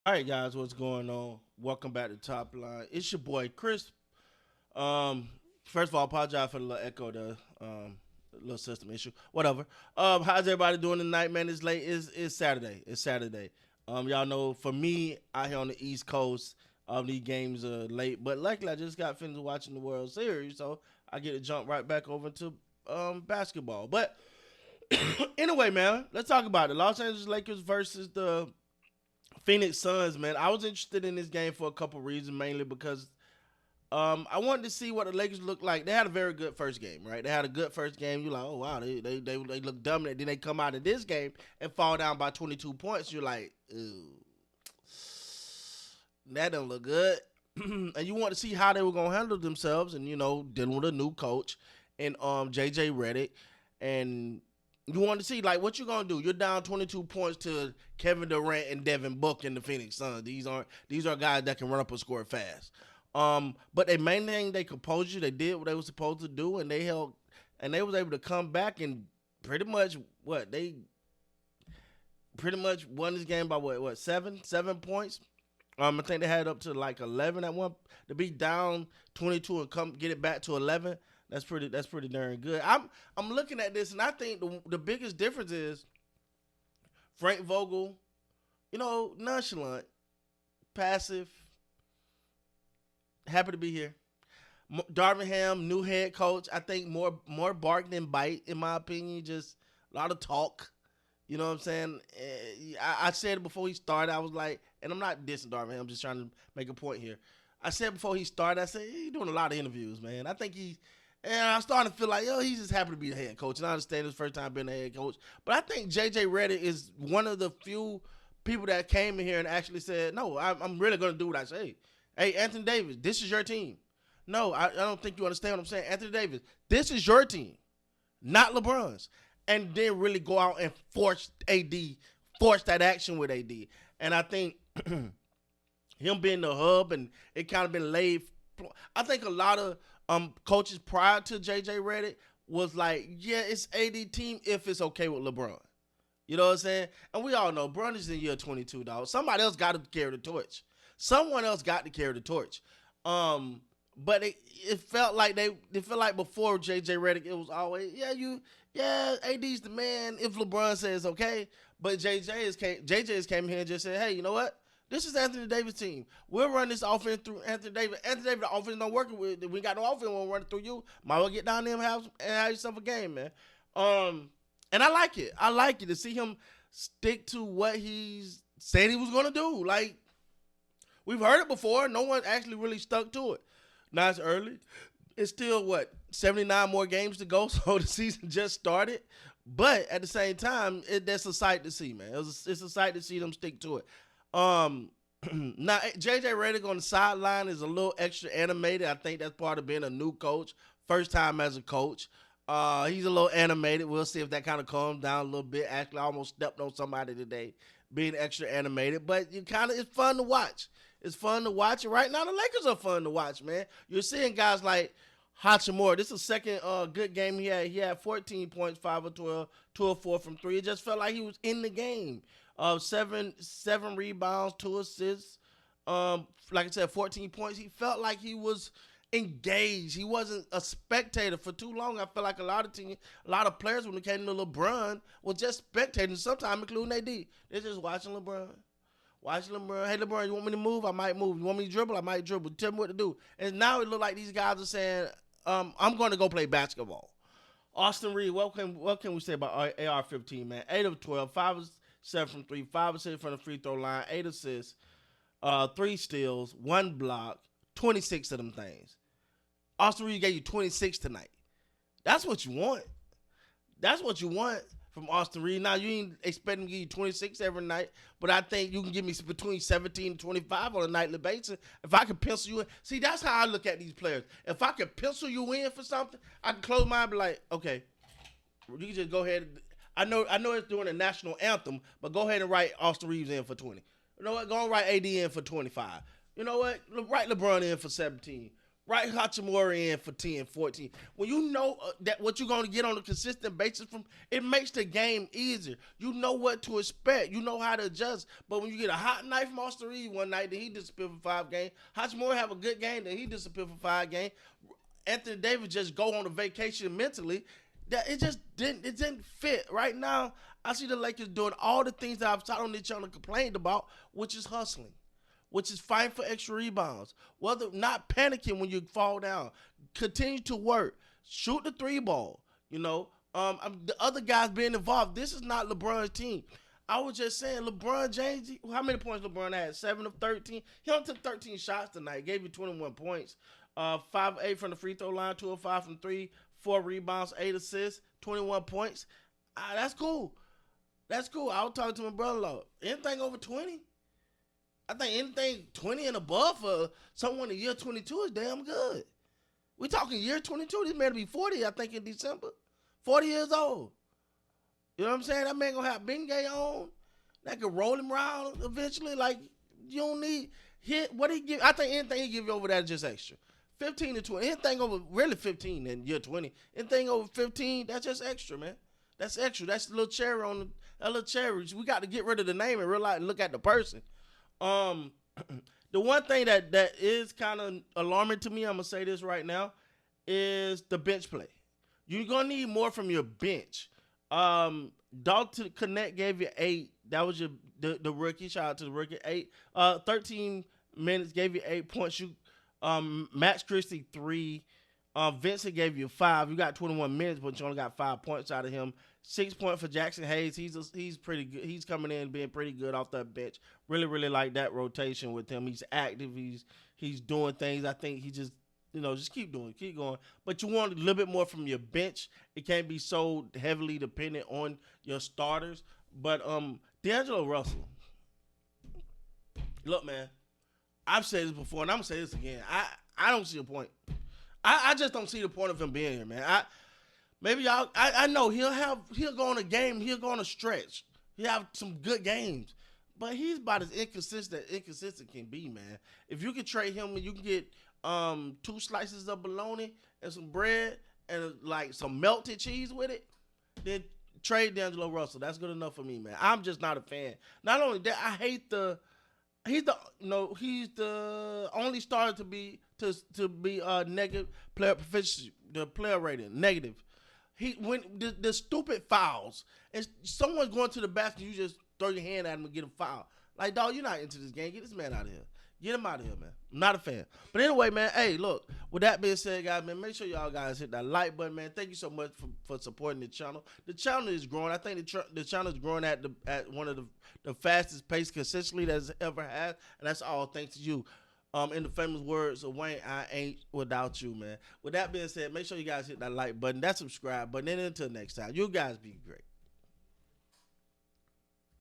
All right, guys, what's going on? Welcome back to Top Line. It's your boy Chris. First of all, I apologize for the little echo, the little system issue. Whatever. How's everybody doing tonight, man? It's late. It's Saturday. It's Saturday. Y'all know for me out here on the East Coast, these games are late. But luckily, I just got finished watching the World Series, so I get to jump right back over to basketball. But anyway, man, let's talk about it. Los Angeles Lakers versus the Phoenix Suns, man. I was interested in this game for a couple reasons, mainly because I wanted to see what the Lakers look like. They had a very good first game, right? They had a good first game. You're like, oh wow, they look dominant. Then they come out of this game and fall down by 22 points. You're like, ooh, that don't look good. And you want to see how they were gonna handle themselves, and dealing with a new coach and JJ Redick, and you want to see like what you're gonna do. You're down 22 points to Kevin Durant and Devin Booker and the Phoenix Suns. These are guys that can run up and score fast. But they maintained their composure. They did what they were supposed to do, and they was able to come back and pretty much won this game by what 7 points. I think they had up to like 11 at one to be down 22 and come get it back to 11. That's pretty darn good. I'm looking at this and I think the biggest difference is Frank Vogel, nonchalant, passive, happy to be here. Darvin Ham, new head coach. I think more bark than bite, in my opinion. Just a lot of talk. You know what I'm saying? I said it before he started. I was like, and I'm not dissing Darvin Ham. I'm just trying to make a point here. I said before he started, I said, he's doing a lot of interviews, man. I think and I'm starting to feel like, he's just happy to be the head coach. And I understand his first time being the head coach. But I think JJ Redick is one of the few people that came in here and actually said, no, I'm really going to do what I say. Hey, Anthony Davis, this is your team. No, I don't think you understand what I'm saying. Anthony Davis, this is your team, not LeBron's. And then really go out and force that action with AD. And I think him being the hub and it kind of been laid. I think a lot of coaches prior to JJ Redick was like, yeah, it's AD team if it's okay with LeBron. You know what I'm saying? And we all know LeBron is in year 22, dog. Somebody else got to carry the torch. Someone else got to carry the torch. But it felt like before JJ Redick, it was always AD's the man if LeBron says okay. But JJ came here and just said, hey, you know what? This is Anthony Davis' team. We'll run this offense through Anthony Davis. Anthony Davis, the offense don't work with. We got no offense. We'll run it through you. Might as well get down there and have yourself a game, man. And I like it. I like it to see him stick to what he said he was gonna do. Like, we've heard it before. No one actually really stuck to it. Now it's early. It's still 79 more games to go, so the season just started. But at the same time, that's a sight to see, man. It's a sight to see them stick to it. Now JJ Redick on the sideline is a little extra animated. I think that's part of being a new coach, first time as a coach. He's a little animated. We'll see if that kind of calms down a little bit. Actually, I almost stepped on somebody today, being extra animated. But it's fun to watch. It's fun to watch. And right now, the Lakers are fun to watch, man. You're seeing guys like Hachimura. This is the second good game he had. He had 14 points, 5 of 12, 2 of 4 from 3. It just felt like he was in the game. Seven rebounds, 2 assists. Like I said, 14 points. He felt like he was engaged. He wasn't a spectator for too long. I felt like a lot of players when it came to LeBron were just spectators, sometimes including AD. They're just watching LeBron. Watching LeBron. Hey, LeBron, you want me to move? I might move. You want me to dribble? I might dribble. Tell me what to do. And now it look like these guys are saying, I'm going to go play basketball. Austin Reed, what can we say about AR-15, man? 8 of 12, 5 of 7 from 3, 5 of 6 from the free throw line, 8 assists, 3 steals, 1 block, 26 of them things. Austin Reed gave you 26 tonight. That's what you want. That's what you want from Austin Reed. Now, you ain't expecting to give you 26 every night, but I think you can give me between 17 and 25 on a nightly basis. If I can pencil you in. See, that's how I look at these players. If I can pencil you in for something, I can close my eye and be like, okay, you can just go ahead. I know it's doing a national anthem, but go ahead and write Austin Reeves in for 20. You know what? Go and write AD in for 25. You know what? Write LeBron in for 17. Right Hachimura in for 10, 14. When you know that what you're going to get on a consistent basis from, it makes the game easier. You know what to expect. You know how to adjust. But when you get a hot knife from Austin Reed one night, then he disappeared for 5 games. Hachimura have a good game, then he disappeared for 5 games. Anthony Davis just go on a vacation mentally. That it didn't fit. Right now, I see the Lakers doing all the things that I've shot on this channel complained about, which is hustling, which is fighting for extra rebounds. Whether not panicking when you fall down, continue to work, shoot the three ball. The other guys being involved. This is not LeBron's team. I was just saying, LeBron James. How many points LeBron had? 7 of 13. He only took 13 shots tonight. Gave you 21 points. 5-8 from the free throw line. 2 of 5 from 3. 4 rebounds. 8 assists. 21 points. That's cool. That's cool. I was talking to my brother-in-law. Anything over 20? I think anything 20 and above for someone in year 22 is damn good. We talking year 22. This man will be 40, I think, in December. 40 years old. You know what I'm saying? That man gonna have Bengay on. That could roll him around eventually. Like, you don't need hit. What he give? I think anything he give you over that is just extra. 15 to 20. Anything over really 15 in year 20. Anything over 15, that's just extra, man. That's extra. That's a little cherry on a little cherry. We got to get rid of the name and realize and look at the person. The one thing that is kind of alarming to me, I'm gonna say this right now, is the bench play. You're gonna need more from your bench. Dalton Connect gave you 8. That was the rookie. Shout out to the rookie. 8. 13 minutes gave you 8 points. You Max Christie 3. Vincent gave you 5. You got 21 minutes, but you only got 5 points out of him. 6 points for Jackson Hayes. He's pretty good. He's coming in being pretty good off that bench. Really, really like that rotation with him. He's active. He's doing things. I think he just keep doing, keep going. But you want a little bit more from your bench. It can't be so heavily dependent on your starters. But D'Angelo Russell, look, man, I've said this before, and I'm gonna say this again. I don't see a point. I just don't see the point of him being here, man. I know he'll go on a game, he'll go on a stretch. He'll have some good games. But he's about as inconsistent can be, man. If you can trade him and you can get 2 slices of bologna and some bread and like some melted cheese with it, then trade D'Angelo Russell. That's good enough for me, man. I'm just not a fan. Not only that, I hate he's the only starter to be negative player proficiency, the player rating negative. When the stupid fouls and someone's going to the basket, you just throw your hand at him and get him fouled. Like, dog, you're not into this game. Get this man out of here. Get him out of here, man. I'm not a fan. But anyway, man, hey, look, with that being said, guys, man, make sure y'all guys hit that like button, man. Thank you so much for supporting the channel. The channel is growing. I think the channel is growing at one of the fastest pace consistently that it's ever had, and that's all thanks to you. In the famous words of Wayne, I ain't without you, man. With that being said, make sure you guys hit that like button, that subscribe button, and until next time, you guys be great.